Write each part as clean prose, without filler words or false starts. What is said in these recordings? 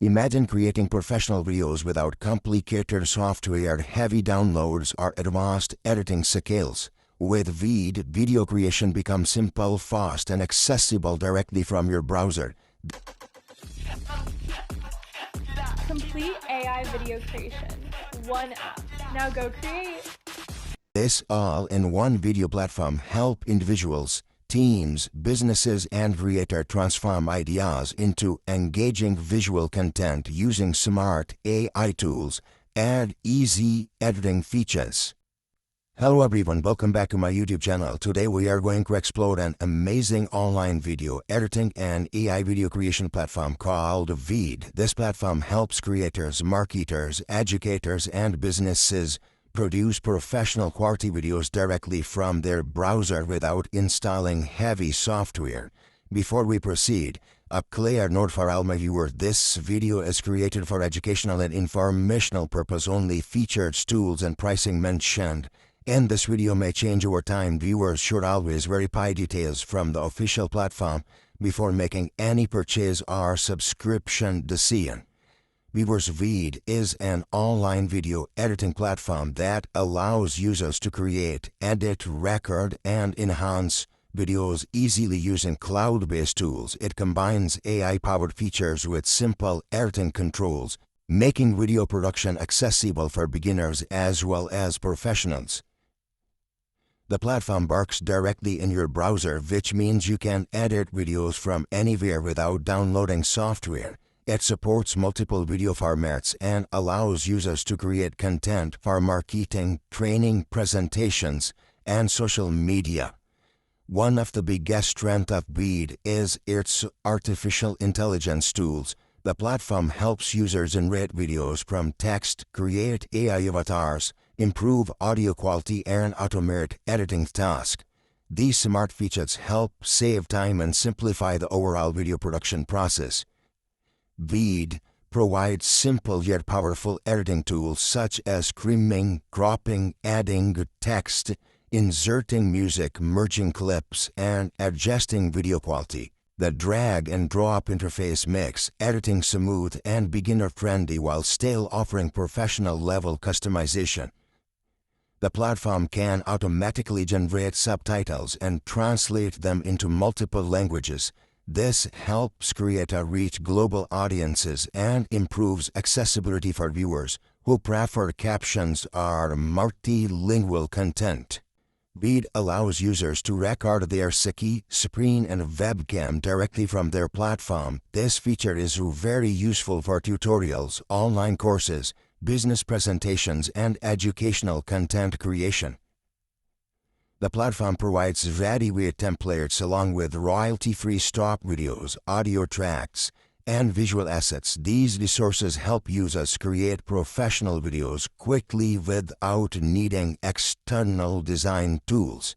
Imagine creating professional videos without complicated software, heavy downloads, or advanced editing skills. With Veed, video creation becomes simple, fast, and accessible directly from your browser. Complete AI video creation. One app. Now go create. This all-in-one video platform helps individuals, teams, businesses, and creators transform ideas into engaging visual content using smart AI tools and easy editing features. Hello everyone, welcome back to my YouTube channel. Today we are going to explore an amazing online video editing and AI video creation platform called Veed. This platform helps creators, marketers, educators, and businesses produce professional quality videos directly from their browser without installing heavy software. Before we proceed, a clear note for all my viewers: this video is created for educational and informational purpose only. Features, tools, and pricing mentioned in this video may change over time. Viewers should always verify details from the official platform before making any purchase or subscription decision. Viewers, Veed is an online video editing platform that allows users to create, edit, record, and enhance videos easily using cloud-based tools. It combines AI-powered features with simple editing controls, making video production accessible for beginners as well as professionals. The platform works directly in your browser, which means you can edit videos from anywhere without downloading software. It supports multiple video formats and allows users to create content for marketing, training, presentations, and social media. One of the biggest strengths of Veed is its artificial intelligence tools. The platform helps users generate videos from text, create AI avatars, improve audio quality, and automate editing tasks. These smart features help save time and simplify the overall video production process. Veed provides simple yet powerful editing tools such as trimming, cropping, adding text, inserting music, merging clips, and adjusting video quality. The drag and drop interface makes editing smooth and beginner-friendly while still offering professional-level customization. The platform can automatically generate subtitles and translate them into multiple languages. This helps creators reach global audiences and improves accessibility for viewers who prefer captions or multilingual content. Veed allows users to record their screen and webcam directly from their platform. This feature is very useful for tutorials, online courses, business presentations, and educational content creation. The platform provides ready-made templates along with royalty-free stock videos, audio tracks, and visual assets. These resources help users create professional videos quickly without needing external design tools.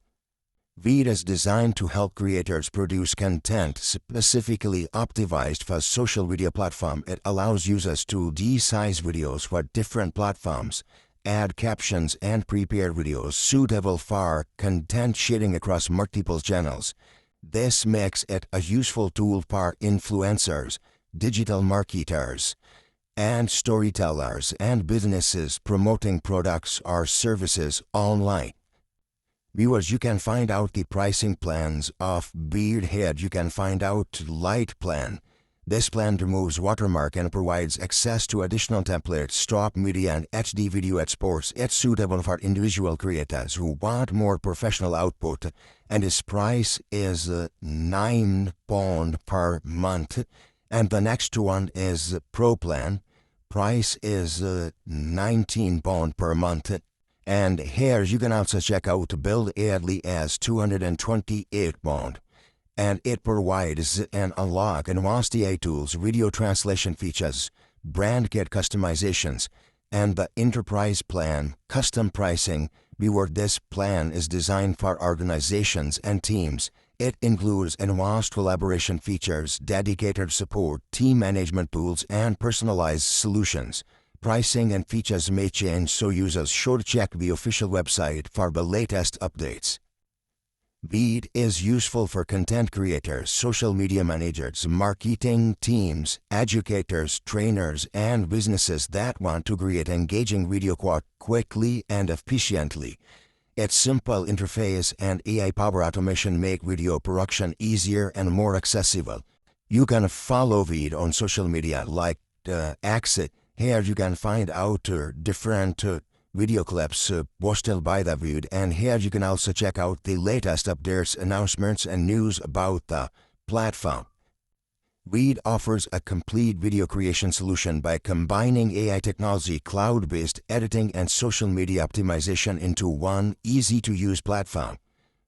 Veed is designed to help creators produce content specifically optimized for social media platform. It allows users to resize videos for different platforms, add captions, and prepare videos suitable for content sharing across multiple channels. This makes it a useful tool for influencers, digital marketers, and storytellers, and businesses promoting products or services online. Viewers, you can find out the pricing plans of Veed here. You can find out Light Plan. This plan removes watermark and provides access to additional templates, stock media, and HD video exports. It's suitable for individual creators who want more professional output, and its price is £9 per month. And the next one is Pro Plan. Price is £19 per month. And here you can also check out Build Yearly as £228. And it provides an unlock advanced AI tools, video translation features, brand kit customizations, and the enterprise plan, custom pricing. Viewer, this plan is designed for organizations and teams. It includes advanced collaboration features, dedicated support, team management tools, and personalized solutions. Pricing and features may change, so users should check the official website for the latest updates. Veed is useful for content creators, social media managers, marketing teams, educators, trainers, and businesses that want to create engaging video quickly and efficiently. Its simple interface and AI-powered automation make video production easier and more accessible. You can follow Veed on social media like X. Here you can find out different video clips posted by the Veed, and here you can also check out the latest updates, announcements, and news about the platform. Veed offers a complete video creation solution by combining AI technology, cloud-based editing, and social media optimization into one easy-to-use platform.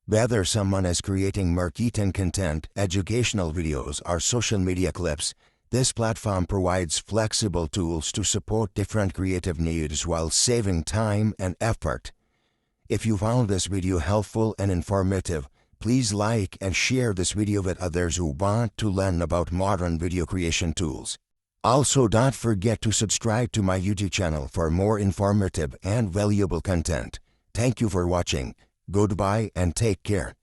Whether someone is creating marketing content, educational videos, or social media clips, this platform provides flexible tools to support different creative needs while saving time and effort. If you found this video helpful and informative, please like and share this video with others who want to learn about modern video creation tools. Also, don't forget to subscribe to my YouTube channel for more informative and valuable content. Thank you for watching. Goodbye and take care.